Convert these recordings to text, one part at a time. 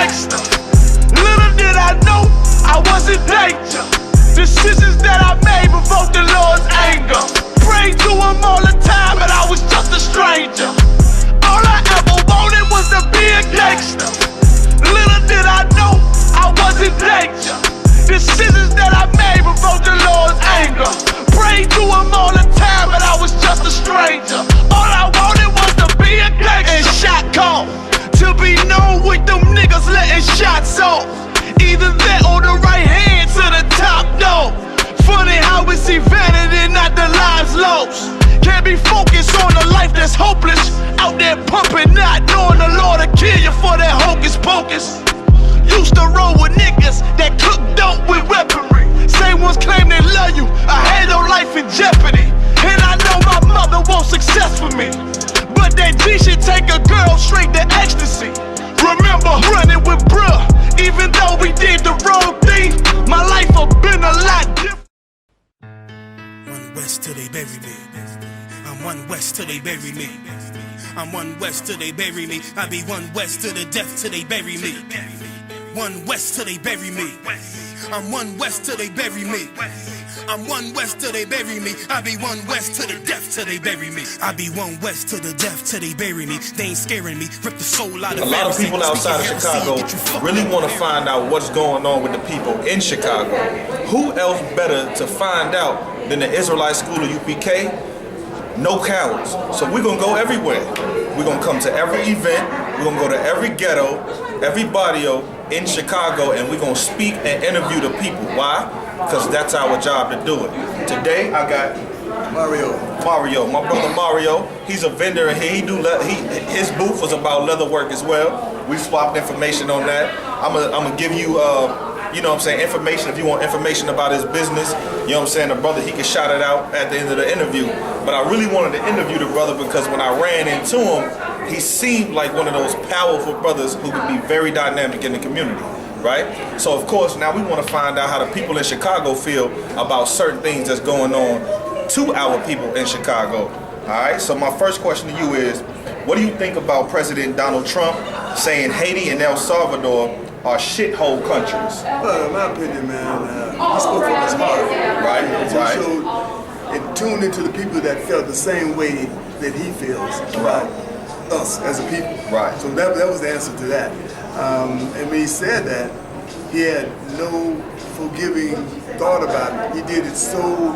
gangster. Little did I know I was in danger. Decisions that I made provoked the Lord's anger. Prayed to him all the time, but I was just a stranger. All I ever wanted was to be a gangster. Little did I know I was in danger. Decisions that I made provoked the Lord's anger. Prayed to him all the time, but I was just a stranger. All I wanted was to be a gangster. And shot call, to be known with them niggas letting shots off. Either that or the right hand to the top, no. Funny how we see vanity, not the lives lost. Can't be focused on a life that's hopeless. Out there pumping, not knowing the Lord will kill you for that hocus pocus. Used to roll with niggas that cook dope with weaponry. Same ones claim they love you, I had your life in jeopardy. And I know my mother wants success for me, but that G should take a girl straight to ecstasy. Remember running with bruh, even though we did the wrong thing, my life have been a lot different. One West till they bury me. I'm one West till they bury me. I'm one West till they bury me. I be one West to the death till they bury me. One West till they bury me. I'm one West till they bury me. I'm one West till they bury me. I be one West to the death till they bury me. I be one West to the death till they bury me. They ain't scaring me. Rip the soul out of a lot of people outside of Chicago really want to find out what's going on with the people in Chicago. Who else better to find out than the Israelite School of UPK? No cowards. So we're going to go everywhere. We're going to come to every event. We're going to go to every ghetto, every barrio in Chicago, and we're going to speak and interview the people. Why? Because that's our job to do it. Today I got Mario, my brother Mario. He's a vendor and his booth was about leather work as well. We swapped information on that. I'm gonna give you you know what I'm saying, information if you want information about his business. You know what I'm saying, the brother, he can shout it out at the end of the interview. But I really wanted to interview the brother because when I ran into him, he seemed like one of those powerful brothers who could be very dynamic in the community, right? So of course, now we want to find out how the people in Chicago feel about certain things that's going on to our people in Chicago. All right, so my first question to you is, what do you think about President Donald Trump saying Haiti and El Salvador are shithole countries? Well, in my opinion, man, he spoke from his heart. Right, He showed and tuned into the people that felt the same way that he feels about us as a people. Right. So that was the answer to that. And when he said that, he had no forgiving thought about it. He did it so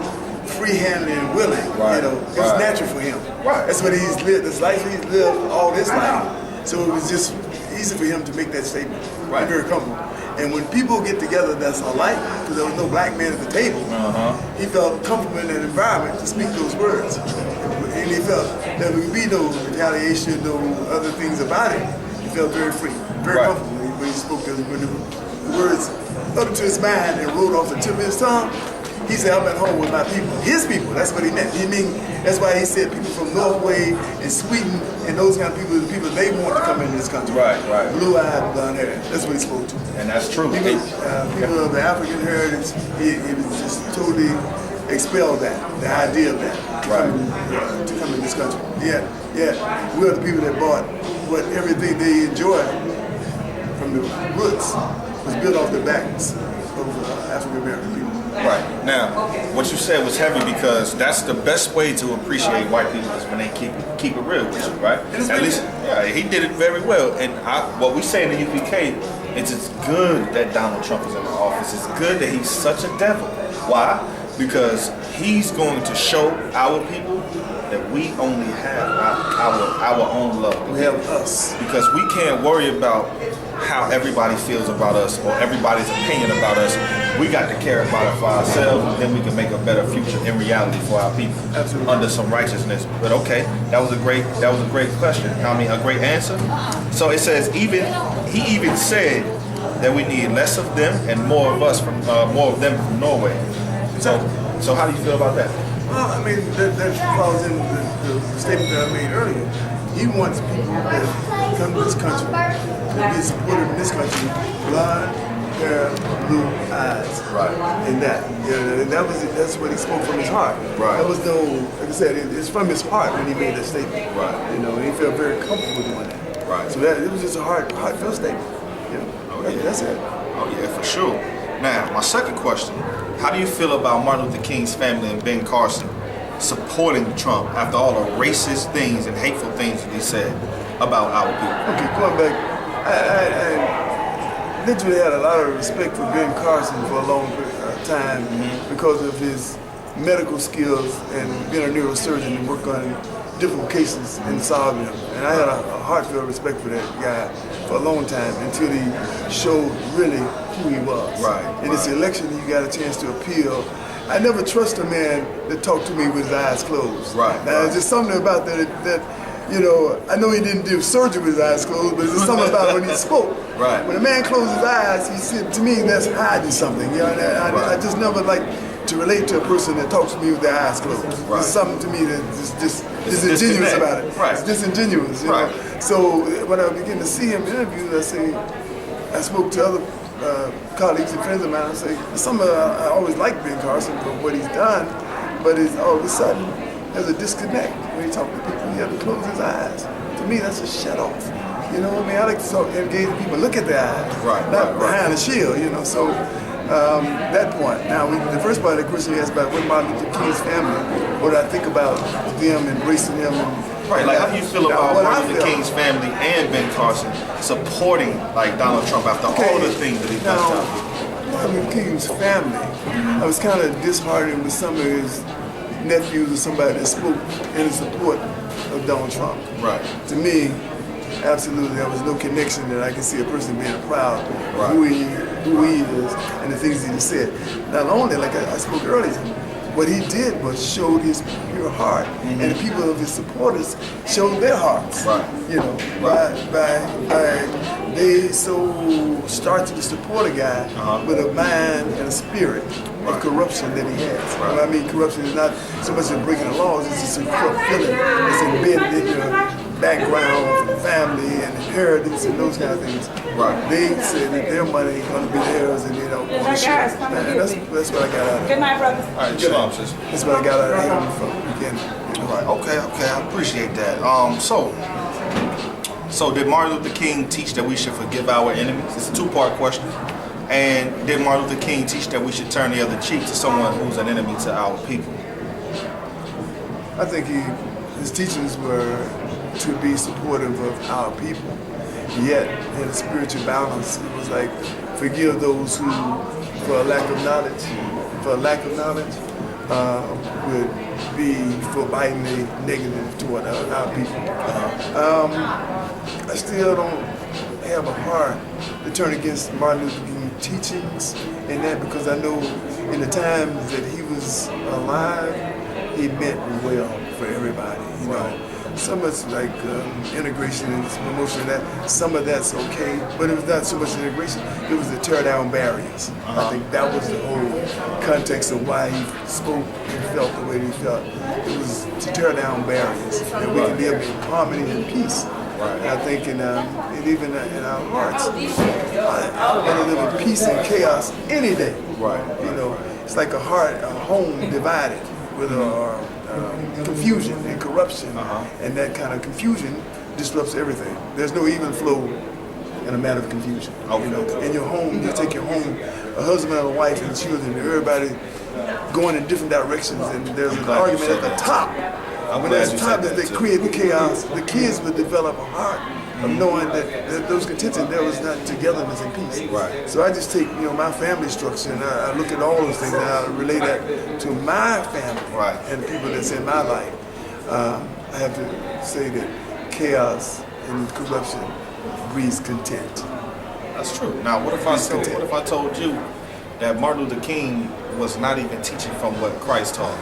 free-handed and willing. Right. You know, it was natural for him. Right. That's what he's lived. This life he's lived all his life. So it was just easy for him to make that statement. Right. Very comfortable. And when people get together that's alike, because there was no black man at the table, he felt comfortable in that environment to speak those words. And he felt there would be no retaliation, no other things about it. He felt very free, very comfortable when he spoke those when the words up to his mind and rolled off the tip of his tongue. He said, I'm at home with my people. His people, that's what he meant. That's why he said people from Norway and Sweden and those kind of people, the people they want to come into this country. Right. Blue-eyed, blonde hair. That's what he spoke to. And that's true. People of the African heritage, he was just totally expelled that, the idea of that, to come in this country. Yeah, we're the people that bought what everything they enjoy from the roots was built off the backs of African American people. Right. Now, what you said was heavy because that's the best way to appreciate white people is when they keep it real with you, right? At least, yeah, he did it very well. And what we say in the UPK, it's good that Donald Trump is in the office. It's good that he's such a devil. Why? Because he's going to show our people that we only have our own love. We have us. Because we can't worry about how everybody feels about us or everybody's opinion about us. We got to care about it for ourselves, and then we can make a better future in reality for our people. Absolutely. Under some righteousness. But okay, that was a great question. I mean, a great answer. So it says he even said that we need less of them and more of us more of them from Norway. So how do you feel about that? Well, I mean, that falls in the statement that I made earlier. He wants people that come to this country, to be supported in this country, blonde hair, blue eyes. Right. And that's what he spoke from his heart. Right. There was no, like I said, it's from his heart when he made that statement. Right. You know, and he felt very comfortable doing that. Right. So it was just a heartfelt statement. That's it. Oh yeah, for sure. Now, my second question, how do you feel about Martin Luther King's family and Ben Carson supporting Trump after all the racist things and hateful things that he said about our people? Okay, going back, I literally had a lot of respect for Ben Carson for a long time because of his medical skills and being a neurosurgeon and work on different cases and solving them. And I had a heartfelt respect for that guy for a long time until he showed really who he was. Right. In this election, he got a chance to appeal. I never trust a man that talked to me with his eyes closed. Right. There's just something about that, you know, I know he didn't do surgery with his eyes closed, but there's something about when he spoke. Right. When a man closes his eyes, he said, to me, that's hiding something. You know, and I just never like to relate to a person that talks to me with their eyes closed. Right. There's something to me that's just disingenuous about it. Right. It's disingenuous. You know? So when I begin to see him in interviews, I spoke to other colleagues and friends of mine. I say, I always liked Ben Carson for what he's done, but it's all of a sudden there's a disconnect when he talks to people. He has to close his eyes. To me, that's a shut off. You know what I mean? I like to engage with people, look at their eyes, not behind a shield. You know, so that point. Now, the first part of the question you asked about what Martin Luther King's family, what I think about them embracing him. Right, like how do you feel about Martin Luther King's family and Ben Carson supporting like Donald Trump after all the things that he's done to people? Martin Luther King's family, I was kind of disheartened with some of his nephews or somebody that spoke in support of Donald Trump. Right. To me, absolutely, there was no connection that I can see a person being proud of who he is and the things he said. Not only, like I spoke earlier, what he did was showed his pure heart, and the people of his supporters showed their hearts. Right. You know, by they so started to support a guy with a mind and a spirit of corruption that he has. Right. What I mean, corruption is not so much in breaking the laws; it's just a corrupt feeling that's embedded in your background, from family, and inheritance, and those kind of things. Right. They said that their money ain't going to be theirs, and they don't want to share. And that's what I got out of it. Good night, brothers. All right, shalom, sis. That's what I got out of him from the beginning. You know. Right. Okay. I appreciate that. So did Martin Luther King teach that we should forgive our enemies? It's a two-part question. And did Martin Luther King teach that we should turn the other cheek to someone who's an enemy to our people? I think his teachings were to be supportive of our people. Yet, in a spiritual balance, it was like, forgive those who, for a lack of knowledge, would be for bitingly negative toward our people. I still don't have a heart to turn against Martin Luther King teachings and that, because I know in the times that he was alive, he meant well for everybody, you know. So much like integration and promotion, that some of that's okay, but it was not so much integration, it was to tear down barriers. I think that was the whole context of why he spoke and felt the way he felt. It was to tear down barriers, that we can live in harmony and peace. And I think and even in our hearts, I want to live in peace and chaos any day. Right. You know, it's like a home divided with confusion and corruption, and that kind of confusion disrupts everything. There's no even flow in a matter of confusion. You know, in your home, you take your home, a husband and a wife and children, everybody going in different directions, and there's an argument at the top. When there's top that they create the chaos, the kids would develop a heart of knowing that those contention, there was not togetherness and peace. Right. So I just take my family structure and I look at all those things and I relate that to my family and the people that's in my life. I have to say that chaos and corruption breeds content. That's true. Now, what if I told you that Martin Luther King was not even teaching from what Christ taught?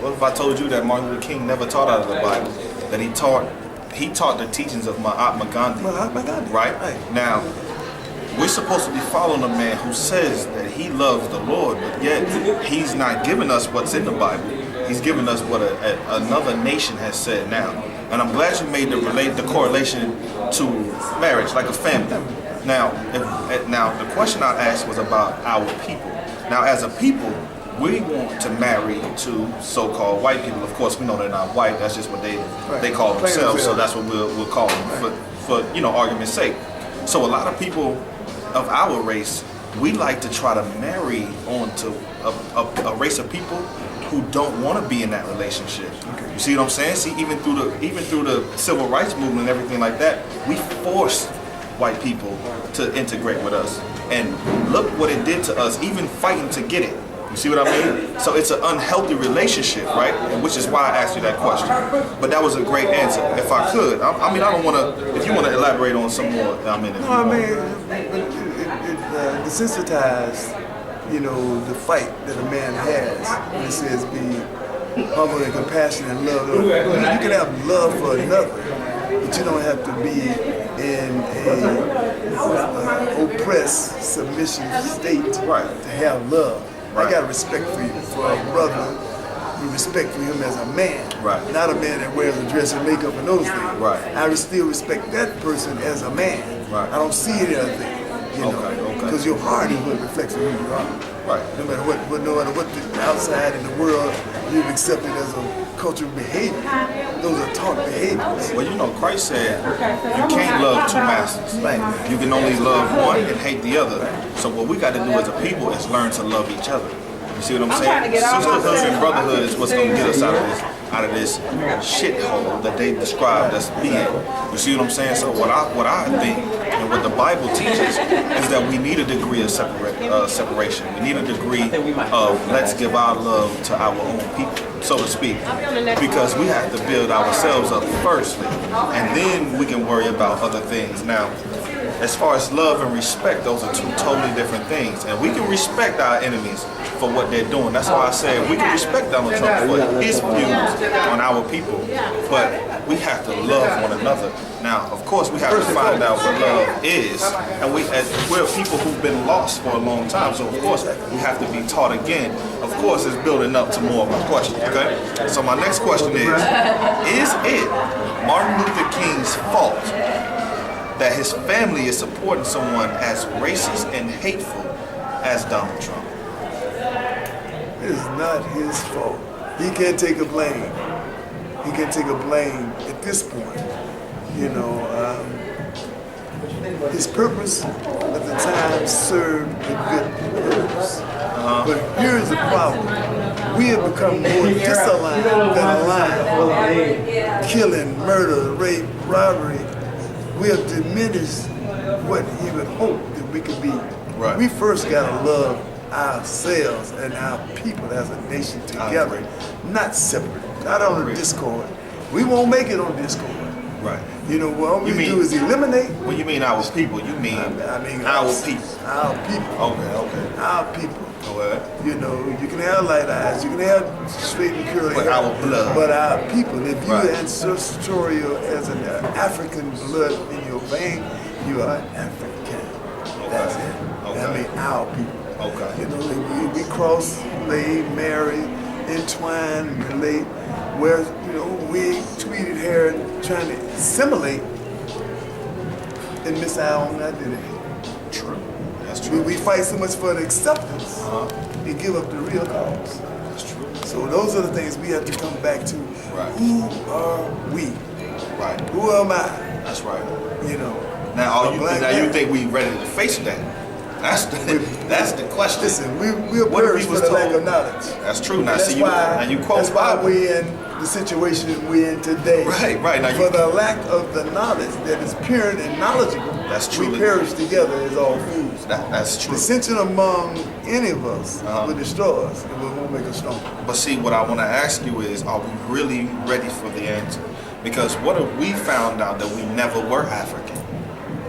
What if I told you that Martin Luther King never taught out of the Bible, that he taught the teachings of Mahatma Gandhi? Right? Now, we're supposed to be following a man who says that he loves the Lord, but yet he's not giving us what's in the Bible. He's giving us what another nation has said now. And I'm glad you made the correlation to marriage, like a family. Now, the question I asked was about our people. Now, as a people, we want to marry to so-called white people. Of course, we know they're not white. That's just what they call themselves. So that's what we'll call them for argument's sake. So a lot of people of our race, we like to try to marry onto a race of people who don't want to be in that relationship. Okay. You see what I'm saying? See, even through the civil rights movement and everything like that, we forced white people to integrate with us. And look what it did to us, even fighting to get it. You see what I mean? So it's an unhealthy relationship, right? And which is why I asked you that question. But that was a great answer. If I could, I mean, I don't want to. If you want to elaborate on some more, I mean. No, I mean, it desensitized, you know, the fight that a man has when it says be humble and compassionate and love. You can have love for another, but you don't have to be in a oppressed, submissive state to have love. Right. I got respect for you, for a brother. We respect for him as a man, not a man that wears a dress and makeup and those things. Right. I still respect that person as a man. Right. I don't see any other thing, you know, because your heart is what reflects who you are. Right. No matter what the outside in the world you've accepted as a cultural behavior, those are taught behaviors. Well, you know, Christ said you can't love two masters. You can only love one and hate the other. So what we got to do as a people is learn to love each other. You see what I'm saying? Sisterhood and brotherhood is what's going to get us out of this shithole that they described us being. You see what I'm saying? So what I think and what the Bible teaches is that we need a degree of separation. We need a degree of let's give our love to our own people, so to speak, because we have to build ourselves up firstly, and then we can worry about other things. Now, as far as love and respect, those are two totally different things. And we can respect our enemies for what they're doing. That's why I say we can respect Donald Trump for his views on our people, but we have to love one another. Now, of course, we have to find out what love is. And we're people who've been lost for a long time, so of course we have to be taught again. Of course, it's building up to more of my questions, okay? So my next question is it Martin Luther King's fault that his family is supporting someone as racist and hateful as Donald Trump? It is not his fault. He can't take a blame. He can't take a blame at this point. You know, his purpose at the time served a good purpose. But here's the problem. We have become more disaligned than aligned. Killing, murder, rape, robbery. We have diminished what he would hope that we could be. Right. We first got to love ourselves and our people as a nation together, not separate, not on a discord. We won't make it on discord. Right. You know, what we do is eliminate. When you mean our people, you mean our people. Our people. Okay. Our people. Okay. You know, you can have light eyes, you can have straight and curly but hair, our blood. But our people, if you're ancestral as an African blood in your vein, you are African. That's it. Okay. I mean, our people. Okay. You know, we cross, lay, marry, entwine, relate, wear, you know, wig, tweeted hair, trying to assimilate and miss our own identity. True. That's true. We fight so much for the acceptance and give up the real cause. That's true. So those are the things we have to come back to. Right. Who are we? Right. Who am I? That's right. You know. Now, you think we ready to face that? That's the question. Listen, we're perish for the lack of knowledge. That's true. Now, that's see, why Bible. we're in the situation we're in today. Right. Now, for the lack of the knowledge that is pure and knowledgeable, that's true. We perish together as all fools. That's true. Dissension among any of us will destroy us. It won't make us stronger. But see, what I want to ask you is, are we really ready for the answer? Because what if we found out that we never were African?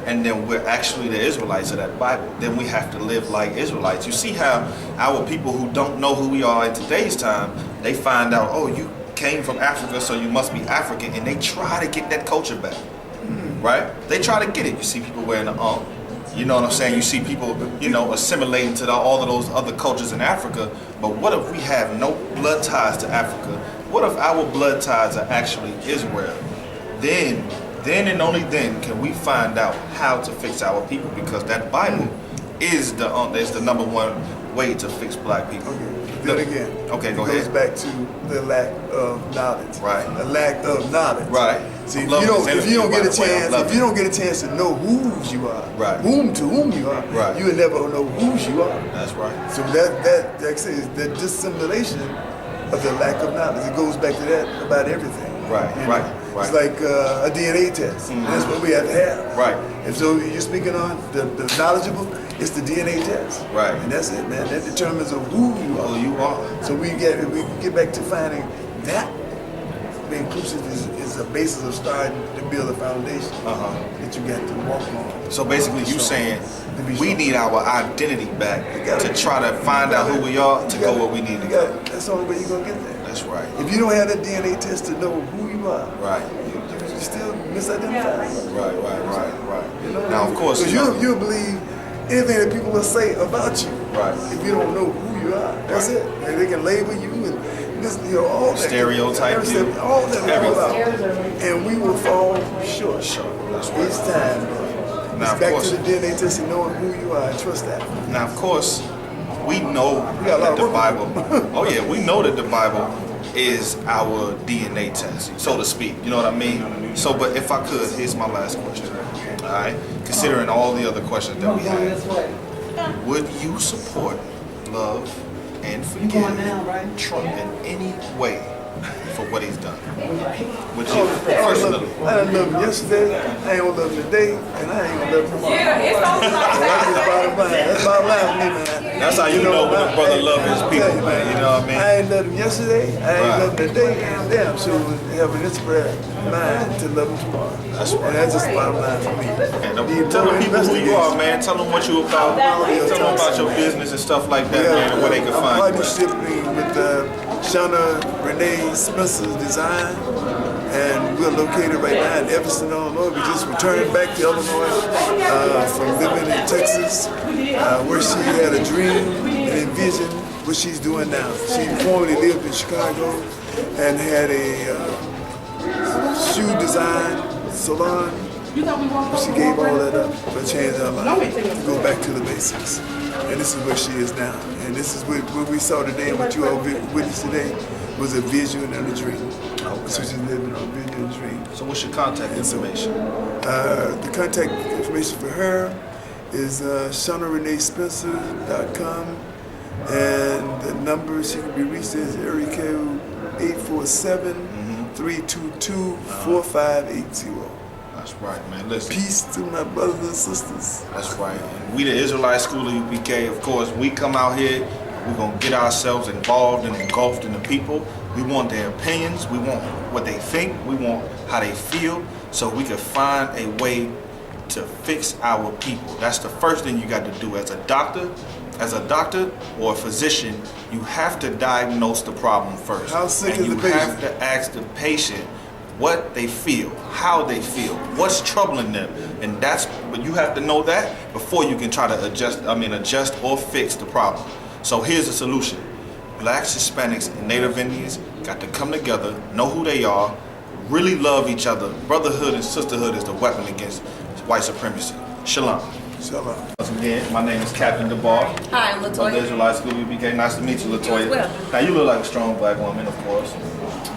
And then we're actually the Israelites of that Bible. Then we have to live like Israelites. You see how our people who don't know who we are in today's time, they find out, oh, you came from Africa, so you must be African, and they try to get that culture back, right? They try to get it. You see people wearing the you know what I'm saying? You see people, you know, assimilating to all of those other cultures in Africa. But what if we have no blood ties to Africa? What if our blood ties are actually Israel? Then and only then can we find out how to fix our people, because that Bible is the number one way to fix black people. Okay, then again. Okay, go ahead. It goes back to the lack of knowledge. Right. The lack of knowledge. Right. See, loving this if you don't interview, get a by the way. I'm chance, loving if you don't get a chance to know whose you are, Right. whom you are, Right. you will never know whose you are. That's right. So that like I say, is that dissimulation of the lack of knowledge. It goes back to that about everything. Right, you right, know? right. It's like a DNA test. That's what we have to have. Right. And so you're speaking on the knowledgeable, it's the DNA test. Right. And that's it, man. That determines of who you are. Who you are. So we get back to finding that the inclusive is a basis of starting to build a foundation that you got to walk on. So basically, you saying we need our identity back gotta- to try to find out who we are to go where we need to go. That's the only way you're gonna get there. That's right. If you don't have that DNA test to know who you are, Right. you still misidentified. Right. You know? Now, of course, because you'll believe anything that people will say about you. Right. If you don't know who you are, that's it. And they can label you and this, all that. Stereotype you. All that. Everything. And we will fall short. That's right. Each time. Now, It's of back course. to the DNA test and knowing who you are and trust that. Now, of course, we know got a lot that the of Bible. Oh yeah, we know that the Bible is our DNA test, so to speak. You know what I mean? So, but if I could, here's my last question. All right, considering all the other questions that we had, would you support, love, and forgive Trump in any way for what he's done? Would you personally? I didn't love him yesterday, I ain't gonna love him today, and I ain't gonna love him tomorrow. That's just bottom line. That's bottom line for me, man. That's how you know when a brother love his people, man. You know what I mean? I ain't loved him yesterday, I ain't loved him today, and damn sure have an inspired mind to love him tomorrow. That's right. And that's just the bottom line for me. And tell the people who you are, man. Tell them what you about. Tell them about your business and stuff like that, man, and where they can I'm find you. partnershiping with Shauna Renee Spencer's Design, and we're located right now in Evanston, Illinois. We just returned back to Illinois from living in Texas, where she had a dream and envisioned what she's doing now. She formerly lived in Chicago and had a shoe design salon. She gave all that up for change her life to go back to the basics. And this is where she is now. And this is what we saw today and what you all witnessed today was a vision and a dream. So she's living on a vision and a dream. So what's your contact information? The contact information for her is ShaunaReneeSpencer.com, and the number she can be reached is area code 847-322-4580. That's right, man. Listen. Peace to my brothers and sisters. That's right. And we the Israelite School of UPK, of course, we come out here, we're going to get ourselves involved and engulfed in the people. We want their opinions, we want what they think, we want how they feel, so we can find a way to fix our people. That's the first thing you got to do as a doctor or a physician. You have to diagnose the problem first. How sick and is the you patient? have to ask the patient what they feel, how they feel, what's troubling them, and but you have to know that before you can try to adjust or fix the problem. So here's the solution. Blacks, Hispanics, and Native Indians got to come together, know who they are, really love each other. Brotherhood and sisterhood is the weapon against white supremacy. Shalom. Shalom. Once again, my name is Captain DeBar. Hi, I'm Of the Latoya. Israelite School UPK. Nice to meet you, Latoya. You as well. Now you look like a strong black woman, of course.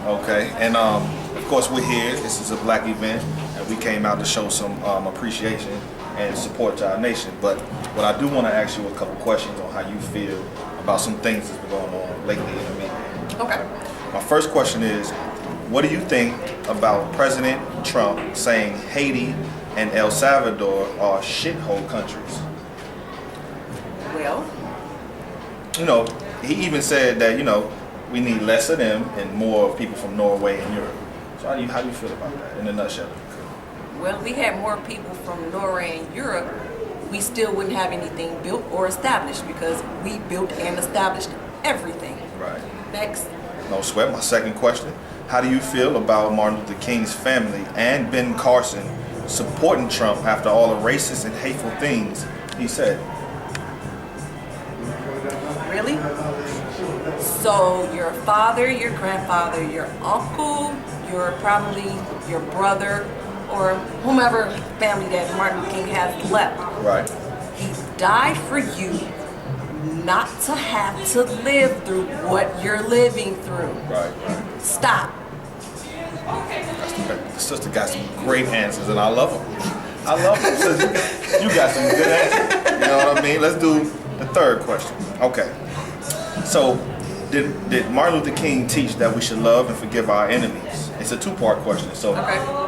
Okay, and of course we're here. This is a black event, and we came out to show some appreciation and support to our nation. But what I do want to ask you a couple questions on how you feel about some things that's been going on lately in the media. Okay. My first question is, what do you think about President Trump saying Haiti and El Salvador are shithole countries? Well, You know, he even said that, we need less of them and more of people from Norway and Europe. So how do you feel about that in a nutshell? we had more people from Norway and Europe, we still wouldn't have anything built or established because we built and established everything. Right. Next. No sweat. My second question, how do you feel about Martin Luther King's family and Ben Carson supporting Trump after all the racist and hateful things he said? Really? So your father, your grandfather, your uncle, probably your brother, or whomever family that Martin Luther King has left. Right. He died for you not to have to live through what you're living through. Right. Stop. The sister got some great answers, and I love them. I love them. Sister. You got some good answers. You know what I mean? Let's do the third question. Okay. So, did Martin Luther King teach that we should love and forgive our enemies? It's a two-part question. So,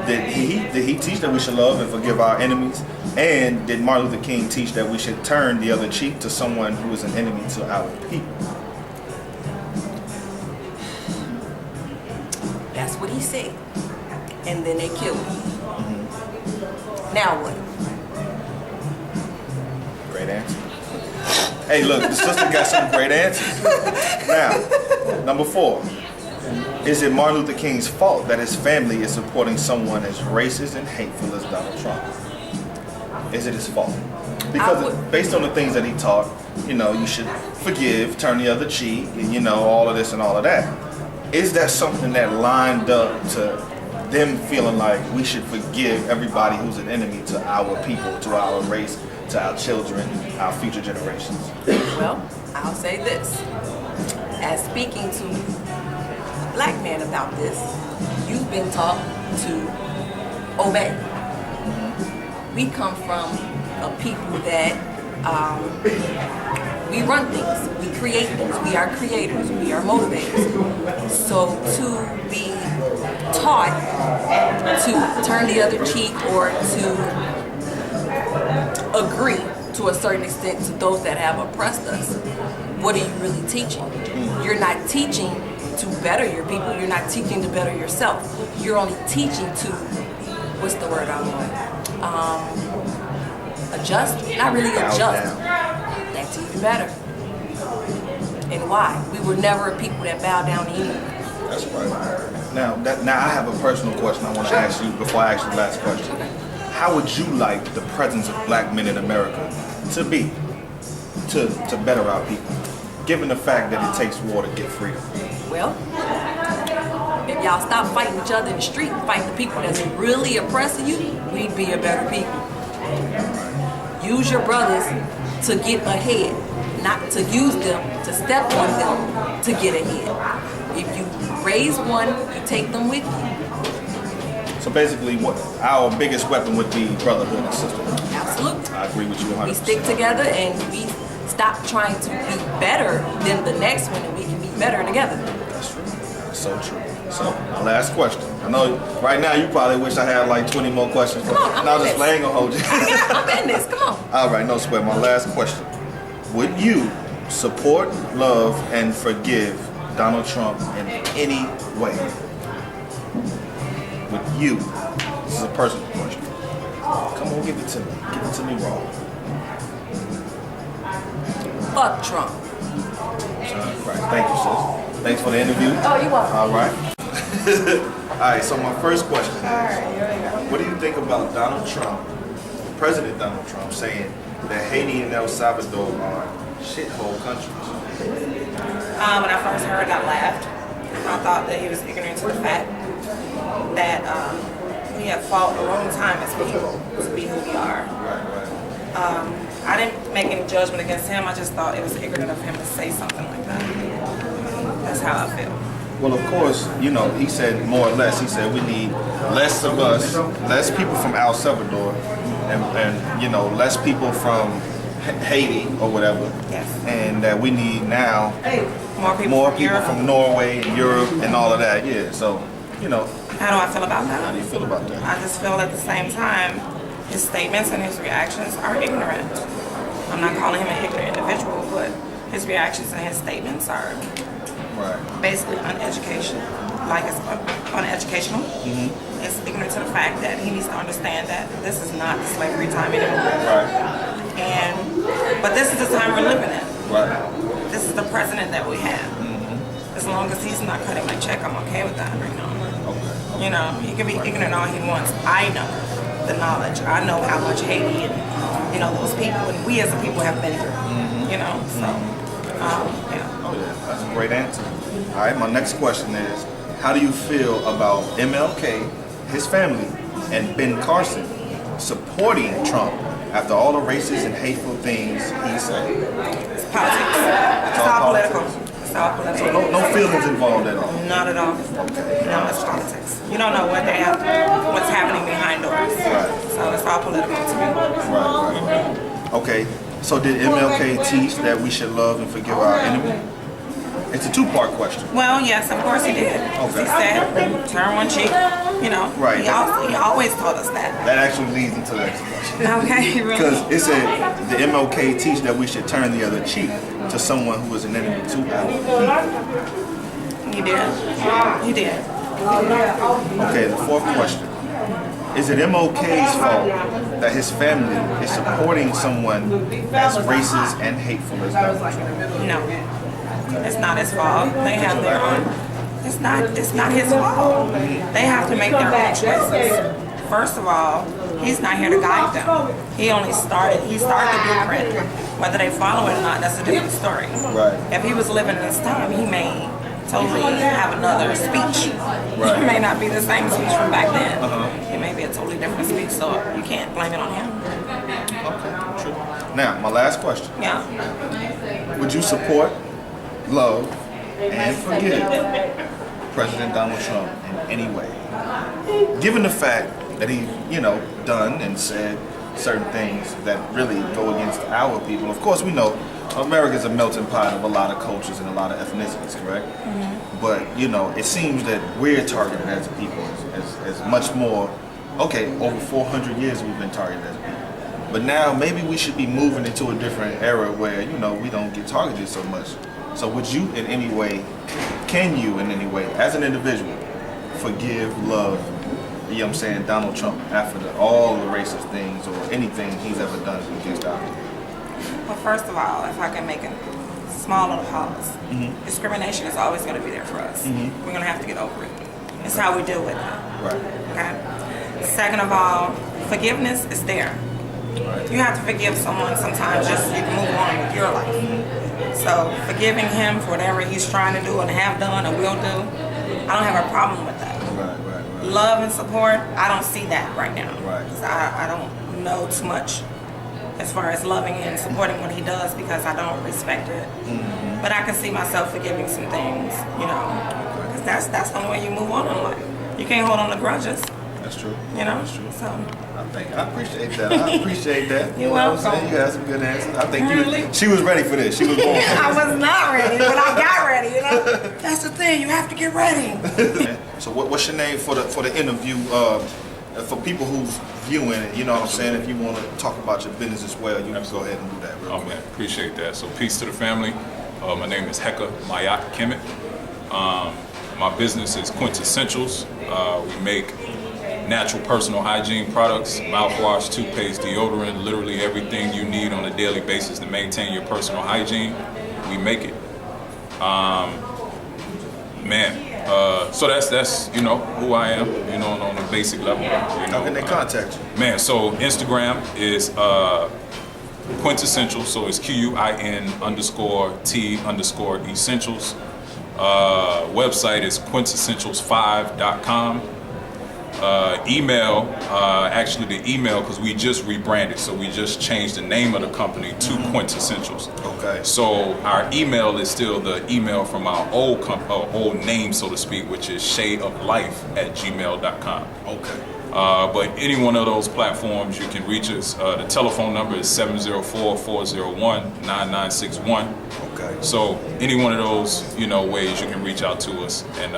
did he teach that we should love and forgive our enemies? And did Martin Luther King teach that we should turn the other cheek to someone who is an enemy to our people? That's what he said. And then they killed him. Now what? Great answer. Hey, look, the sister got some great answers. Now, number 4. Is it Martin Luther King's fault that his family is supporting someone as racist and hateful as Donald Trump? Is it his fault? Because based on the things that he taught, you know, you should forgive, turn the other cheek, and, you know, all of this and all of that. Is that something that lined up to them feeling like we should forgive everybody who's an enemy to our people, to our race, to our children, our future generations? Well, I'll say this. As speaking to black men about this, you've been taught to obey. We come from a people that we run things, we create things, we are creators, we are motivators. So to be taught to turn the other cheek or to agree to a certain extent to those that have oppressed us, what are you really teaching? You're not teaching to better your people, you're not teaching to better yourself. You're only teaching to, what's the word I want? Adjust? Not really adjust. That's even better. And why? We were never a people that bow down to anyone. That's right. Now I have a personal question I want to ask you before I ask you the last question. How would you like the presence of black men in America to be, to better our people, given the fact that it takes war to get freedom? Well, if y'all stop fighting each other in the street and fight the people that's really oppressing you, we'd be a better people. Use your brothers to get ahead, not to use them to step on them to get ahead. If you raise one, you take them with you. So basically, what our biggest weapon would be brotherhood and sisterhood. Absolutely. I agree with you 100%. We stick together and we stop trying to be better than the next one, and we can be better together. That's true. That's so true. So, my last question. I know right now you probably wish I had like 20 more questions. Come on, I'm in this. I ain't gonna hold you. I'm in this, come on. All right, no sweat. My last question. Would you support, love, and forgive Donald Trump in any way? With you. This is a personal question. Come on, give it to me. Give it to me raw. Fuck Trump. Right. Thank you, sis. Thanks for the interview. Oh, you're welcome. All right. All right, so my first question is, what do you think about Donald Trump, President Donald Trump, saying that Haiti and El Salvador are shithole countries? When I first heard, I laughed. I thought that he was ignorant to the fact that we have fought a long time as people to be who we are. Right. I didn't make any judgment against him. I just thought it was ignorant of him to say something like that. That's how I feel. Well, of course, you know, he said more or less, he said we need less of us, less people from El Salvador, and you know, less people from Haiti or whatever. Yes. And that we need now More people from Norway and Europe and all of that. Yeah, so, you know. How do I feel about How that? do you feel about that? I just feel at the same time, his statements and his reactions are ignorant. I'm not calling him an ignorant individual, but his reactions and his statements are basically uneducational. Like it's uneducational. It's ignorant to the fact that he needs to understand that this is not slavery time anymore. But this is the time we're living in. This is the president that we have. As long as he's not cutting my check, I'm okay with that right now. You know, he can be ignorant all he wants. I know the knowledge. I know how much Haiti and, you know, those people and we as a people have been through. You know, so, yeah. Oh yeah, that's a great answer. All right, my next question is, how do you feel about MLK, his family, and Ben Carson supporting Trump after all the racist and hateful things he said? It's politics. It's all political. It's all So political. no feelings involved at all. Not at all. No, it's politics. You don't know what's happening behind doors. Right. So it's all political to me. Right. Okay. So did MLK teach that we should love and forgive our enemy? It's a two-part question. Well, yes, of course he did. Okay. He said, turn one cheek. You know, Right. He always taught us that. That actually leads into the next question. Okay, really? Because it said the MLK teach that we should turn the other cheek to someone who is an enemy to our people. He did. He did. Okay, the fourth question. Is it MLK's fault that his family is supporting someone as racist and hateful as Donald Trump? No, it's not his fault. They have their own. It's not his fault. They have to make their own choices. First of all, he's not here to guide them. He started the blueprint. Whether they follow it or not, that's a different story. Right. If he was living in this time, he may totally have another speech. Right. It may not be the same speech from back then. It may be a totally different speech, so you can't blame it on him. Okay, true. Now, my last question. Yeah. Would you support, love, and forgive President Donald Trump in any way? Given the fact that he, done and said certain things that really go against our people. Of course, we know America's a melting pot of a lot of cultures and a lot of ethnicities, correct? Mm-hmm. But, it seems that we're targeted as a people as much more. Okay, over 400 years we've been targeted as a people. But now maybe we should be moving into a different era where, we don't get targeted so much. So would you in any way, can you in any way, as an individual, forgive, love, Donald Trump after all the racist things or anything he's ever done against our people? Well, first of all, if I can make a small little pause, discrimination is always going to be there for us. We're going to have to get over it. It's how we deal with it. Right. Okay. Second of all, forgiveness is there. Right. You have to forgive someone sometimes just so you can move on with your life. So forgiving him for whatever he's trying to do and have done or will do, I don't have a problem with that. Right. Love and support, I don't see that right now. Right. 'Cause I don't know too much as far as loving and supporting what he does because I don't respect it. But I can see myself forgiving some things, because that's the only way you move on in life. You can't hold on to grudges, That's true. That's true. So I appreciate that. I appreciate that. You're What I'm saying? welcome. You had some good answers. I think Really? she was ready for this. She was born for I this. was not ready, but I got ready. That's the thing. You have to get ready. So what's your name for the interview? For people who's viewing it, you know what I'm saying? If you want to talk about your business as well, you can go ahead and do that real Oh quick. man, appreciate that. So peace to the family. My name is Heka Mayat Kemet. My business is Quintessentials. We make natural personal hygiene products, mouthwash, toothpaste, deodorant, literally everything you need on a daily basis to maintain your personal hygiene. We make it. So that's who I am, on a basic level. How can they contact you? Man, so Instagram is Quintessential, so it's QUIN_T_essentials. Website is quintessentials5.com. Email, actually the email, because we just rebranded, so we just changed the name of the company to Quintessentials. Okay. So our email is still the email from our old name, so to speak, which is shadeoflife@gmail.com. Okay. But any one of those platforms, you can reach us. The telephone number is 704-401-9961. Okay. So any one of those, ways you can reach out to us and,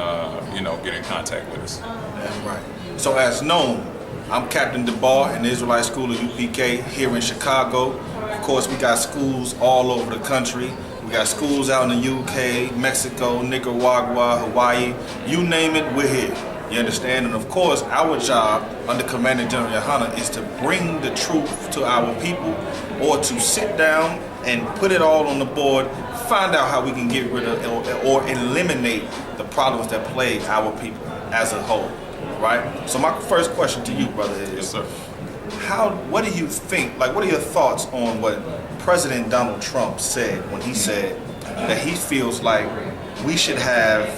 get in contact with us. That's right. So as known, I'm Captain DeBar in the Israelite School of UPK here in Chicago. Of course, we got schools all over the country. We got schools out in the UK, Mexico, Nicaragua, Hawaii. You name it, we're here. You understand? And of course, our job under Commander General Yohana is to bring the truth to our people, or to sit down and put it all on the board, find out how we can get rid of or eliminate the problems that plague our people as a whole, right? So my first question to you, brother, is Yes, sir. what do you think, what are your thoughts on what President Donald Trump said when he said that he feels like we should have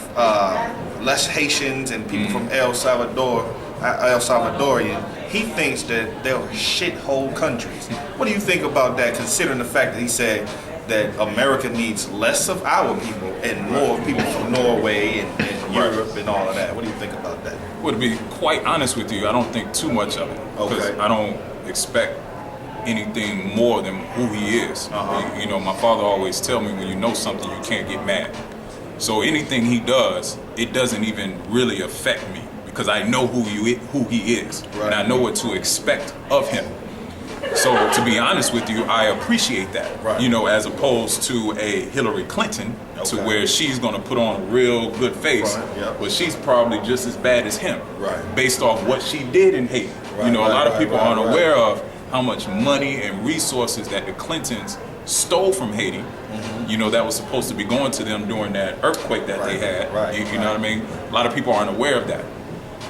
less Haitians and people from El Salvadorian? He thinks that they're shithole countries. What do you think about that, considering the fact that he said that America needs less of our people and more people from Norway and Europe and all of that. What do you think about that? Well, to be quite honest with you, I don't think too much of it. Because I don't expect anything more than who he is. You know, my father always tell me, when you know something, you can't get mad. So anything he does, it doesn't even really affect me because I know who he is, and I know what to expect of him. So to be honest with you, I appreciate that. You know, as opposed to a Hillary Clinton, to where she's going to put on a real good face, but she's probably just as bad as him, based off what she did in Haiti. You know, a lot of people aren't aware of how much money and resources that the Clintons stole from Haiti. You know, that was supposed to be going to them during that earthquake that they had. You know what I mean? A lot of people aren't aware of that.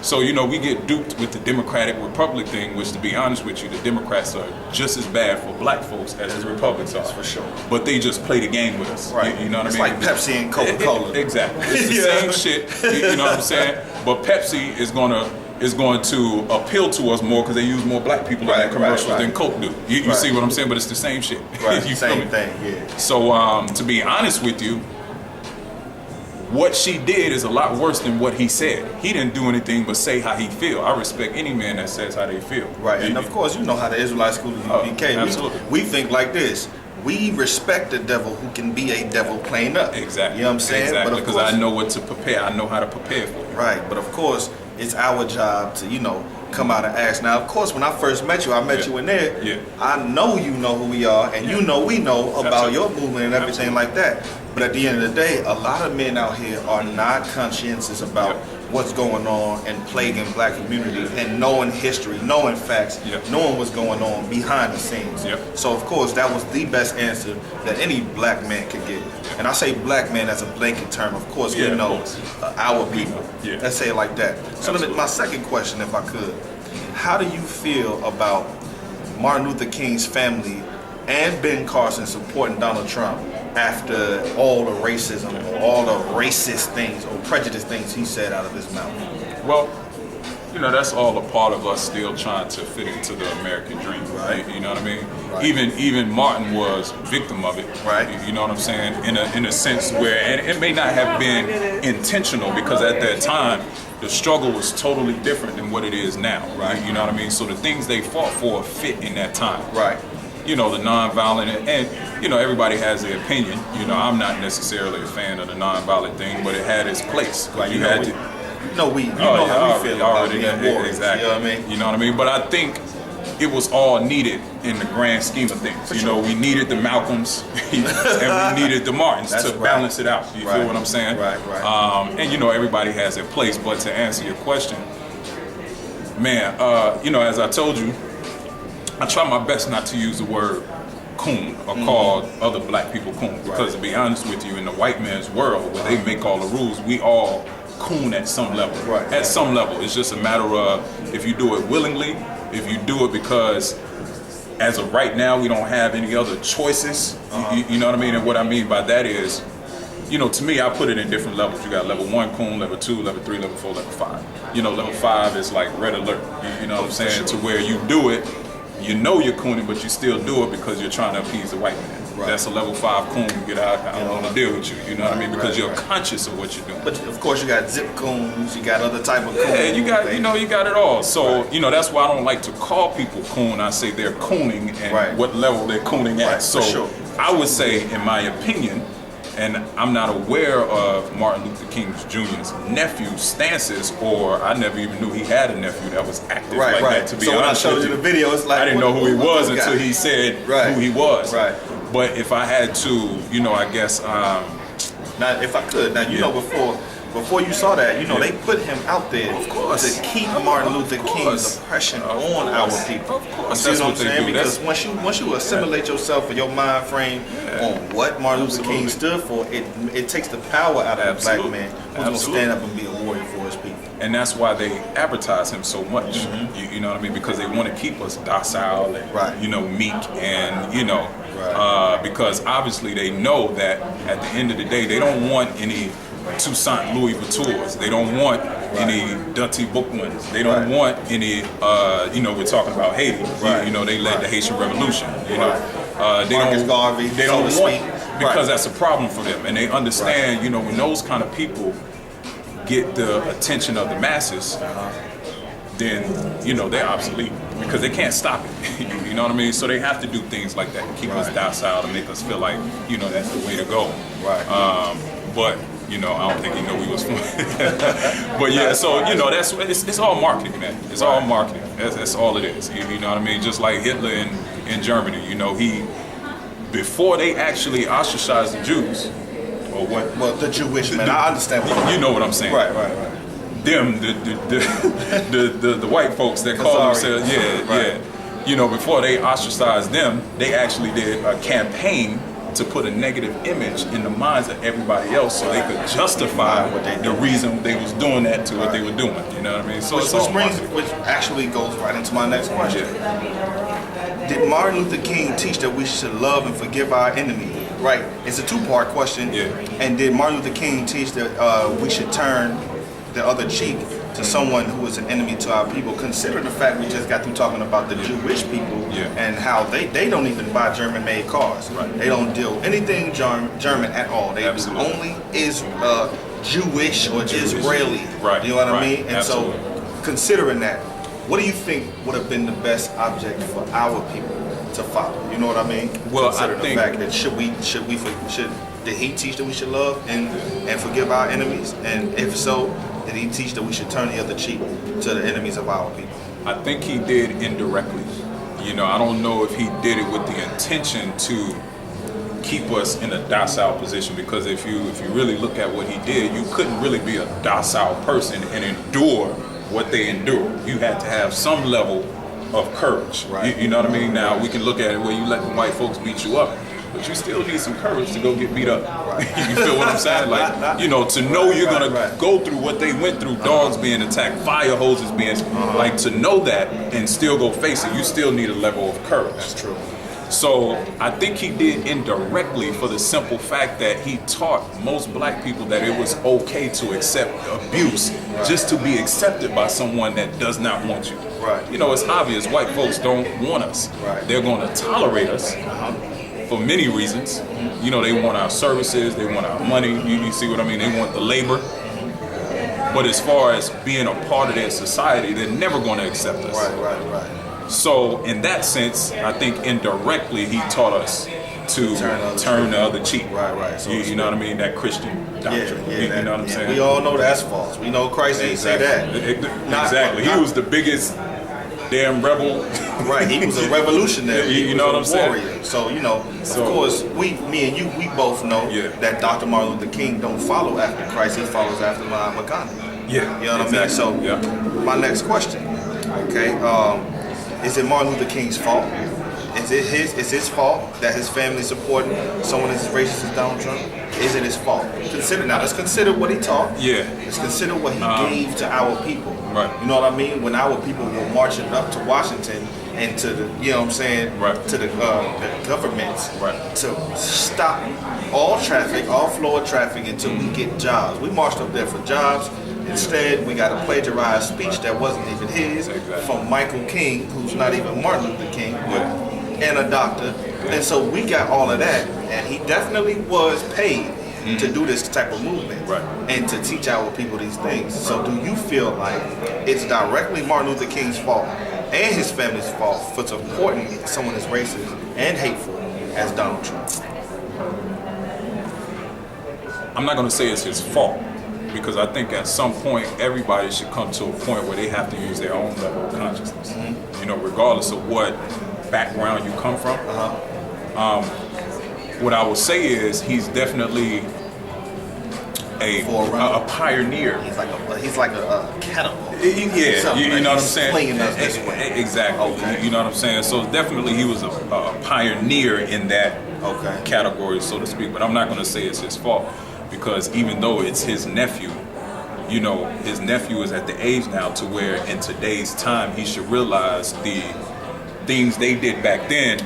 So, you know, we get duped with the Democratic Republic thing, which, to be honest with you, the Democrats are just as bad for black folks as the Republicans are. For sure. But they just play the game with us. You know what I mean? It's like Pepsi and Coca-Cola. Exactly. It's the same shit. You know what I'm saying? But Pepsi is going to appeal to us more because they use more black people in their commercials than Coke do. You see what I'm saying? But it's the same shit. You same thing, So, to be honest with you, what she did is a lot worse than what he said. He didn't do anything but say how he feel. I respect any man that says how they feel. And of course, you know how the Israelite school of UPK, we think like this. We respect the devil who can be a devil plain up. Exactly. You know what I'm saying? Exactly, because I know what to prepare. I know how to prepare for it. But of course, it's our job to, you know, come out and ask. Now, of course, when I first met you, I met you in there. I know you know who we are, and you know we know about your movement and everything like that. But at the end of the day, a lot of men out here are not conscientious about what's going on and plaguing black community and knowing history, knowing facts, knowing what's going on behind the scenes. So, of course, that was the best answer that any black man could get. And I say black man as a blanket term. Of course, we know our people. Let's say it like that. So my second question, if I could, how do you feel about Martin Luther King's family and Ben Carson supporting Donald Trump after all the racism or all the racist things or prejudice things he said out of his mouth? Well, you know, that's all a part of us still trying to fit into the American dream, You know what I mean? Even Martin was victim of it, You know what I'm saying? In a sense where, and it may not have been intentional, because at that time the struggle was totally different than what it is now, You know what I mean? So the things they fought for fit in that time, You know, the nonviolent, and you know, everybody has their opinion. You know, I'm not necessarily a fan of the nonviolent thing, but it had its place. You had to. You know how we feel about being warriors. Exactly. You know what I mean? You know what I mean? But I think it was all needed in the grand scheme of things. You know, we needed the Malcolms and we needed the Martins to balance it out. You feel what I'm saying? And you know, everybody has their place. But to answer your question, man, you know, as I told you, I try my best not to use the word coon or call other black people coon, because to be honest with you, in the white man's world where they make all the rules, we all coon at some level. At some level, it's just a matter of if you do it willingly, if you do it because as of right now we don't have any other choices. You know what I mean? And what I mean by that is, you know, to me, I put it in different levels. You got level 1 coon, level 2, level 3, level 4, level 5. You know, level 5 is like red alert. You know what I'm saying? To where you do it, you know you're cooning, but you still do it because you're trying to appease the white man. That's a level 5 coon. You get out, I don't want to deal with you. You know what I mean? Because you're conscious of what you're doing. But of course, you got zip coons. You got other type of coons. Yeah, you got, you know, you got it all. So you know, that's why I don't like to call people coon. I say they're cooning and what level they're cooning at. So I would say, in my opinion, and I'm not aware of Martin Luther King Jr.'s nephew's stances, or I never even knew he had a nephew that was active like that. To be so honest when I showed with you the video, it's like I didn't know who he was until he said who he was. But if I had to, you know, I guess. Now, if I could, now you know, before you saw that, you know, they put him out there to keep Martin Luther King's oppression on our people. Of course, you know what I'm saying? Because once you assimilate yourself in your mind frame on what Martin Luther King stood for, it takes the power out of the black man who's going to stand up and be a warrior for his people. And that's why they advertise him so much. You know what I mean? Because they want to keep us docile and you know, meek, and you know, because obviously they know that at the end of the day they don't want any Toussaint Louis Vuittons. They don't want any Dutty book ones. They don't want any, we're talking about Haiti. They led the Haitian Revolution. They Marcus Garvey, they don't want, because that's a problem for them. And they understand, when those kind of people get the attention of the masses, then, they're obsolete because they can't stop it. You know what I mean? So they have to do things like that to keep us docile, to make us feel like, that's the way to go. But I don't think he knew we was fun. But yeah, so that's it's all marketing, man. It's all marketing. That's all it is. You know what I mean? Just like Hitler in Germany. He before they actually ostracized the Jews, or what? Well, the Jewish man. I understand. You know what I'm saying? Right. Them, the white folks that call themselves, before they ostracized them, they actually did a campaign to put a negative image in the minds of everybody else, so they could justify the reason they was doing that to what they were doing. You know what I mean? So which actually goes right into my next question. Did Martin Luther King teach that we should love and forgive our enemies? Right. It's a two-part question. Yeah. And did Martin Luther King teach that we should turn the other cheek to someone who is an enemy to our people? Consider the fact we just got through talking about the Jewish people and how they don't even buy German-made cars. They don't deal anything German at all. They do only is Jewish or Israeli. You know what I mean? And so, considering that, what do you think would have been the best object for our people to follow? You know what I mean? Well, consider I think the fact that did he teach that we should love and forgive our enemies? And if so, did he teach that we should turn the other cheek to the enemies of our people? I think he did indirectly. I don't know if he did it with the intention to keep us in a docile position, because if you really look at what he did, you couldn't really be a docile person and endure what they endured. You had to have some level of courage. You know what I mean? Now, we can look at it where you let the white folks beat you up, but you still need some courage to go get beat up. You feel what I'm saying? Like, to know you're going to go through what they went through, dogs being attacked, fire hoses being, like, to know that and still go face it, you still need a level of courage. That's true. So I think he did indirectly for the simple fact that he taught most black people that it was okay to accept abuse just to be accepted by someone that does not want you. It's obvious white folks don't want us. They're going to tolerate us for many reasons. They want our services, they want our money, you see what I mean? They want the labor. But as far as being a part of their society, they're never going to accept us. So in that sense, I think indirectly he taught us to turn the other cheek. So you know what I mean? That Christian doctrine. You know what I'm saying? We all know that's false. We know Christ didn't say that. Exactly. He was the biggest damn rebel. He was a revolutionary. You know what I'm saying? So, of course, me and you, we both know that Dr. Martin Luther King don't follow after Christ. He follows after Mahatma Gandhi. You know what I mean? So, my next question, is it Martin Luther King's fault? Is his fault that his family supporting someone as racist as Donald Trump? Is it his fault? Let's consider what he taught. Let's consider what he gave to our people. You know what I mean? When our people were marching up to Washington and to the, to the governments to stop all traffic, all flow of traffic until we get jobs. We marched up there for jobs. Instead, we got a plagiarized speech that wasn't even his from Michael King, who's not even Martin Luther King, and a doctor. And so we got all of that, and he definitely was paid to do this type of movement and to teach our people these things. So do you feel like it's directly Martin Luther King's fault and his family's fault for supporting someone as racist and hateful as Donald Trump? I'm not going to say it's his fault, because I think at some point everybody should come to a point where they have to use their own level of consciousness. Regardless of what background you come from. What I will say is he's definitely a pioneer. He's like a catapult. You know what I'm saying? Flinging us this way. Exactly. You know what I'm saying? So definitely he was a pioneer in that category, so to speak. But I'm not going to say it's his fault, because even though it's his nephew, his nephew is at the age now to where in today's time he should realize the things they did back then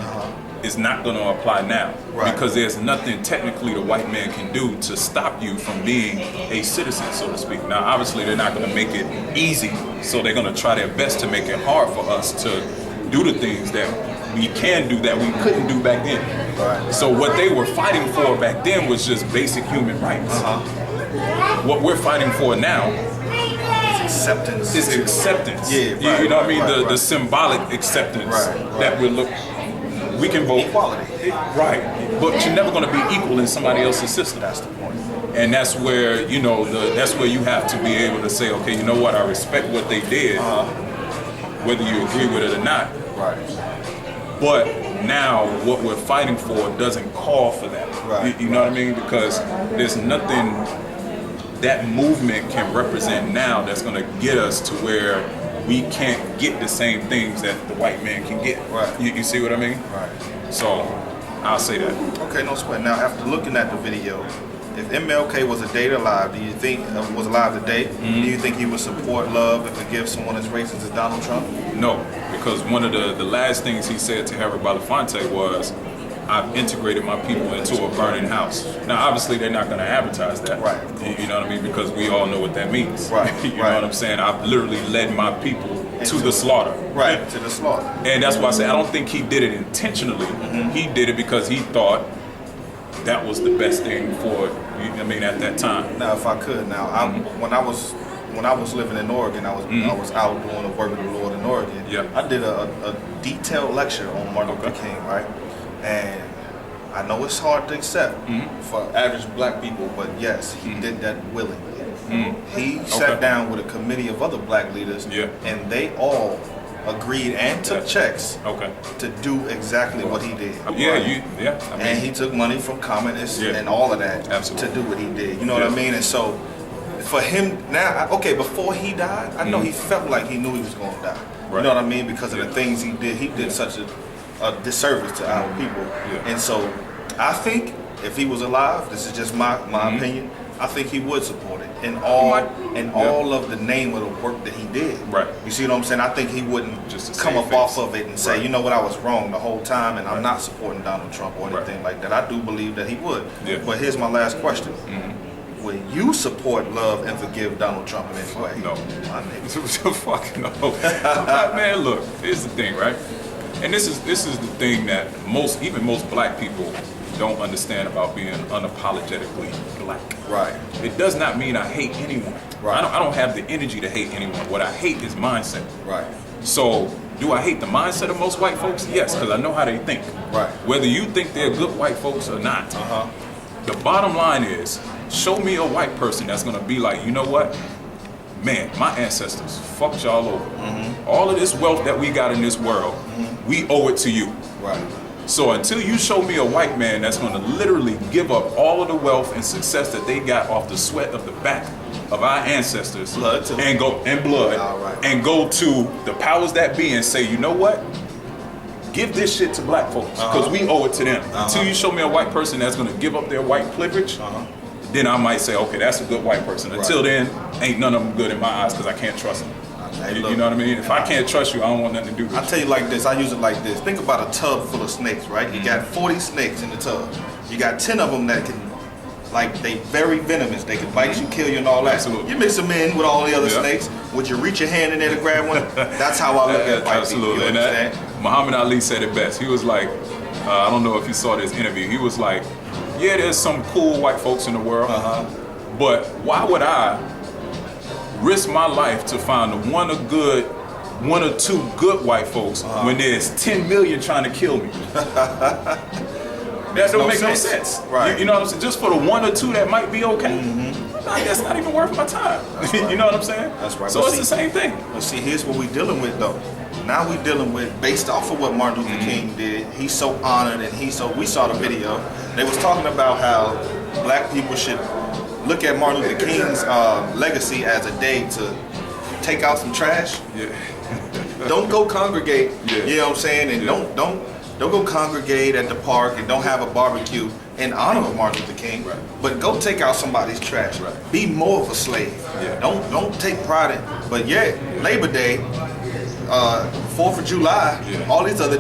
is not going to apply now. Right. Because there's nothing technically the white man can do to stop you from being a citizen, so to speak. Now, obviously, they're not going to make it easy, so they're going to try their best to make it hard for us to do the things that we can do that we couldn't do back then. Right. So what they were fighting for back then was just basic human rights. What we're fighting for now Acceptance. is acceptance. Yeah, you right, know what I mean? right, The symbolic acceptance Right. that we can vote. Equality. Right. But you're never going to be equal in somebody else's system. That's the point. And that's where, you know, that's where you have to be able to say, okay, you know what, I respect what they did, whether you agree with it or not. Right. But now what we're fighting for doesn't call for that. Right. You know what I mean? Because there's nothing that movement can represent now that's going to get us to where we can't get the same things that the white man can get. Right. You see what I mean? Right. So I'll say that. Okay, no sweat. Now, after looking at the video, if MLK was a date alive, do you think was alive today? Do you think he would support, love, and forgive someone as racist as Donald Trump? No, because one of the last things he said to Harry Belafonte was, I've integrated my people into a burning house. Now, obviously, they're not going to advertise that. Right. You know what I mean? Because we all know what that means. Right, You know right. what I'm saying? I've literally led my people to the slaughter. Right, to the slaughter. And that's why I say I don't think he did it intentionally. He did it because he thought that was the best thing for, I mean, at that time. Now, if I could, now, when I was living in Oregon, I was out doing the work of the Lord in Oregon. Yeah. I did a detailed lecture on Martin Luther King, right? And I know it's hard to accept for average black people, but yes, he did that willingly. He sat down with a committee of other black leaders, and they all agreed and took checks to do exactly what he did. I mean, And he took money from communists and all of that to do what he did. You know what I mean? And so for him now, okay, before he died, I know he felt like he knew he was going to die. You know what I mean? Because of the things he did. He did such a disservice to our people. And so I think if he was alive, this is just my opinion, I think he would support it in all of the name of the work that he did. Right. You see what I'm saying? I think he wouldn't Just to come save up off face. of it and say, you know what, I was wrong the whole time and I'm not supporting Donald Trump or anything like that. I do believe that he would. But here's my last question. Will you support, love, and forgive Donald Trump in any way? No. My nigga. Fuck no. Man, look, here's the thing, right? And this is the thing that even most black people don't understand about being unapologetically black. Right. It does not mean I hate anyone. Right. I don't have the energy to hate anyone. What I hate is mindset. Right. So, do I hate the mindset of most white folks? Yes, because I know how they think. Right. Whether you think they're good white folks or not. The bottom line is, show me a white person that's going to be like, you know what? Man, my ancestors fucked y'all over. All of this wealth that we got in this world, we owe it to you. Right. So until you show me a white man that's going to literally give up all of the wealth and success that they got off the sweat of the back of our ancestors, Blood too. and blood, All right. and go to the powers that be and say, you know what? Give this shit to black folks because we owe it to them. Until you show me a white person that's going to give up their white privilege, then I might say, okay, that's a good white person. Until then, ain't none of them good in my eyes because I can't trust them. Hey, You look, know what I mean? If I can't trust you, I don't want nothing to do with I you. tell you like this, I use it like this. Think about a tub full of snakes, right? You got 40 snakes in the tub. You got 10 of them that can, like, they very venomous. They can bite you, kill you, and all that. Absolutely. You mix them in with all the other Yeah. snakes. Would you reach your hand in there to grab one? That's how I look at white Absolutely. people. You And understand? Muhammad Ali said it best. He was like, I don't know if you saw this interview. He was like, yeah, there's some cool white folks in the world, but why would I risk my life to find one or two good white folks when there's 10 million trying to kill me? That don't make no sense. Right. You know what I'm saying? Just for the one or two that might be okay, that's not even worth my time. You know what I'm saying? That's right. So But it's see- the same thing. But see, here's what we're dealing with, though. Now we're dealing with, based off of what Martin Luther King did, he's so honored and we saw the video. They was talking about how black people should look at Martin Luther King's legacy as a day to take out some trash. Yeah. Don't go congregate, Yeah. you know what I'm saying? And don't go congregate at the park and don't have a barbecue in honor of Martin Luther King. Right. But go take out somebody's trash. Right. Be more of a slave. Yeah. Don't take pride in. But yeah, Labor Day, 4th of July, all these other,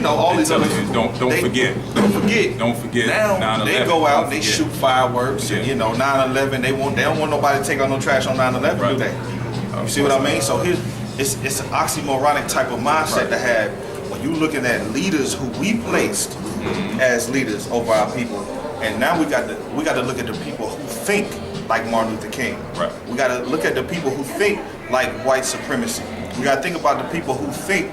all these other. Don't forget. Don't forget. Now they go out, they shoot fireworks, and 9/11. They don't want nobody to take out no trash on 9/11, do they? You see what I mean? So it's an oxymoronic type of mindset to have when you looking at leaders who we placed as leaders over our people, and now we got to look at the people who think like Martin Luther King. Right. We got to look at the people who think like white supremacy. We got to think about the people who think,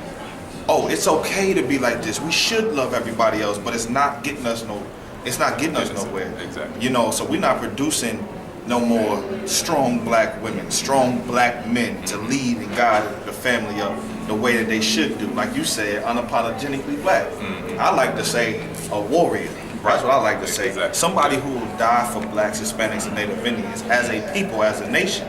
oh, it's okay to be like this. We should love everybody else, but it's not getting us nowhere. Exactly. So we're not producing no more strong black women, strong black men to lead and guide the family up the way that they should do. Like you said, unapologetically black. I like to say a warrior. That's what I like to say. Exactly. Somebody who will die for blacks, Hispanics, and Native Indians as a people, as a nation.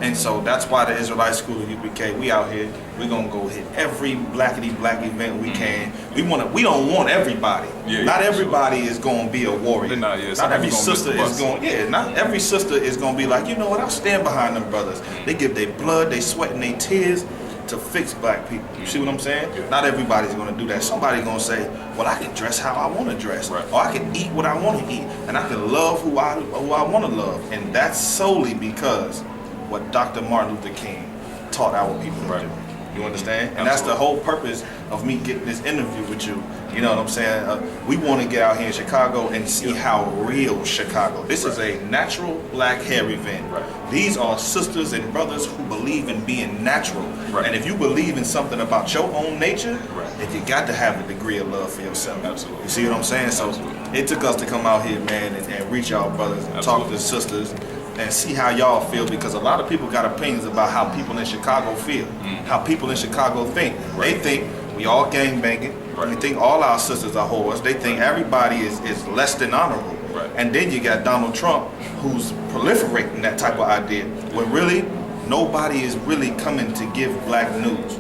And so that's why the Israelite School of UPK, we out here, we're gonna go hit every blackity black event we can. We don't want everybody. Not everybody is gonna be a warrior. Not every sister is going not every sister is gonna be like, you know what, I'll stand behind them brothers. They give their blood, they sweat and they tears to fix black people. You see what I'm saying? Not everybody's gonna do that. Somebody's gonna say, well, I can dress how I wanna dress. Or I can eat what I wanna eat. And I can love who I wanna love. And that's solely because what Dr. Martin Luther King taught our people to do. You understand? And that's the whole purpose of me getting this interview with you. You know what I'm saying? We want to get out here in Chicago and see how real Chicago. This is a natural black hair event. These are sisters and brothers who believe in being natural. And if you believe in something about your own nature, then you got to have a degree of love for yourself. Absolutely. You see what I'm saying? So it took us to come out here, man, and reach our brothers and talk to the sisters and see how y'all feel, because a lot of people got opinions about how people in Chicago feel, how people in Chicago think. They think we all gang banging. They think all our sisters are whores. They think everybody is less than honorable. And then you got Donald Trump, who's proliferating that type of idea, when really nobody is really coming to give black news.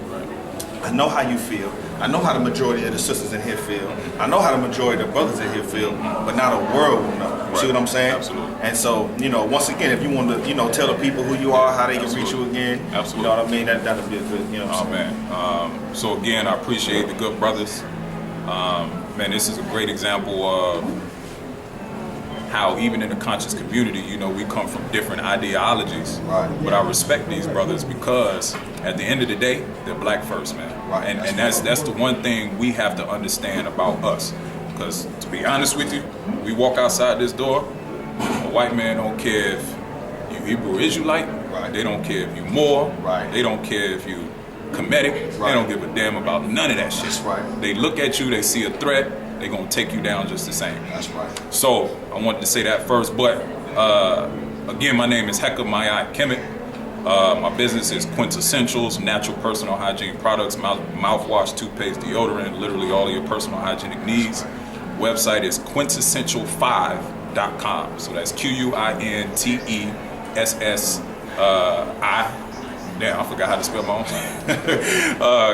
I know how you feel. I know how the majority of the sisters in here feel. I know how the majority of the brothers in here feel, but now the world will know. You see what I'm saying? Absolutely. And so, once again, if you want to, tell the people who you are, how they can reach you again. Absolutely. You know what I mean? That'll be a good, Oh, man. So again, I appreciate the good brothers. Man, this is a great example of how even in the conscious community, we come from different ideologies. But I respect these brothers because at the end of the day, they're black first, man. And that's the one thing we have to understand about us. Because to be honest with you, we walk outside this door, a white man don't care if you Hebrew or Israelite. They don't care if you Moor. They don't care if you Kemetic. They don't give a damn about none of that shit. They look at you, they see a threat, they're gonna take you down just the same. So I wanted to say that first, but again, my name is Heka Mayat Kemet. My business is Quintessentials, natural personal hygiene products, mouthwash, toothpaste, deodorant, literally all of your personal hygienic needs. Website is quintessential5.com. So that's QUINTESSI. Damn, I forgot how to spell my own.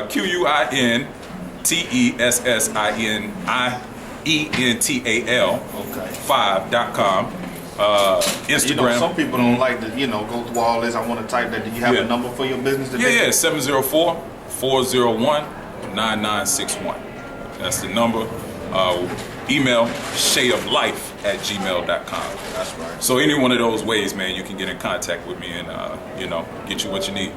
QUINTESSINIENTAL 5.com. Instagram. Some people don't like to, go through all this. I want to type that. Do you have a number for your business today? 704-401-9961. That's the number. Email shadeoflife@gmail.com. That's right. So any one of those ways, man, you can get in contact with me and get you what you need.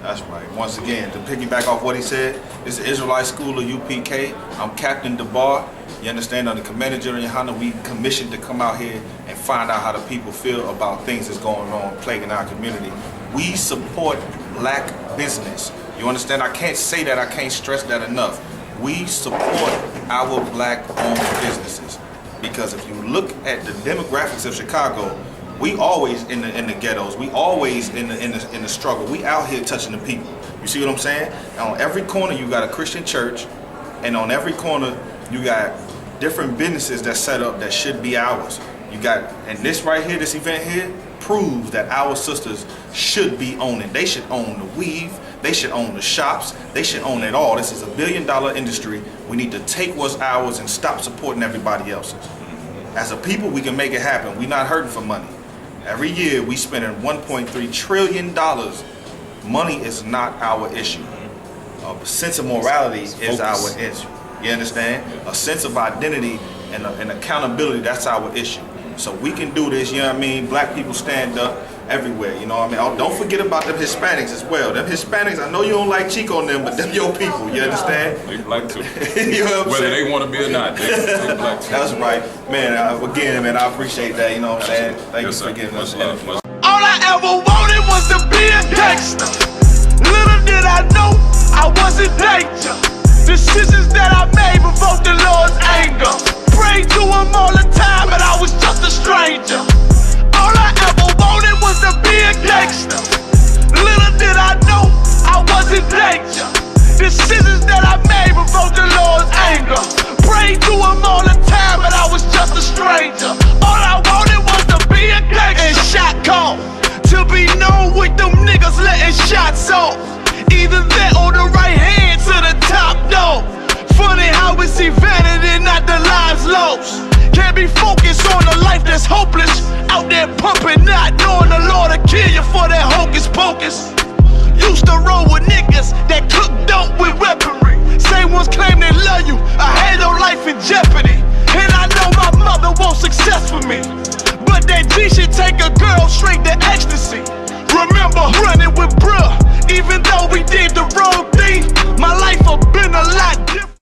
That's right. Once again, to piggyback off what he said, it's the Israelite School of UPK. I'm Captain DeBar. You understand, under Commander General Yohana, we commissioned to come out here and find out how the people feel about things that's going on, plaguing our community. We support black business. You understand? I can't say that. I can't stress that enough. We support our black-owned businesses, because if you look at the demographics of Chicago, we always in the ghettos. We always in the struggle. We out here touching the people. You see what I'm saying? And on every corner you got a Christian church, and on every corner you got different businesses that set up that should be ours. You got, and this right here, this event here, proves that our sisters should be owning. They should own the weave. They should own the shops. They should own it all. This is a $1 billion industry. We need to take what's ours and stop supporting everybody else's. As a people, we can make it happen. We're not hurting for money. Every year, we spending $1.3 trillion. Money is not our issue. A sense of morality is our Focus. issue. You understand? A sense of identity and accountability, that's our issue. So we can do this, you know what I mean? Black people stand up everywhere, you know what I mean? Oh, don't forget about them Hispanics as well. Them Hispanics, I know you don't like Chico on them, but them your people, you understand? They black too. You know what I'm Whether saying? they want to be or not, they black too. That's right. Man, again, man, I appreciate that, you know what I'm saying? Thank Yes, you for sir. giving us Much love. that. All I ever wanted was to be a gangster. Little did I know I was in danger. Decisions that I made provoked the Lord's anger. Prayed to him all the time, but I was just a stranger. All I ever wanted was to be a gangster. Little did I know I was in danger. Decisions that I made provoked the Lord's anger. Prayed to him all the time, but I was just a stranger. All I wanted was to be a gangster. And shot call to be known with them niggas letting shots off. Either that or the right hand to the top dog. Funny how we see vanity, not the lives lost. Can't be focused on a life that's hopeless. Out there pumping, not knowing the Lord will kill you for that hocus pocus. Used to roll with niggas that cook dope with weaponry. Same ones claim they love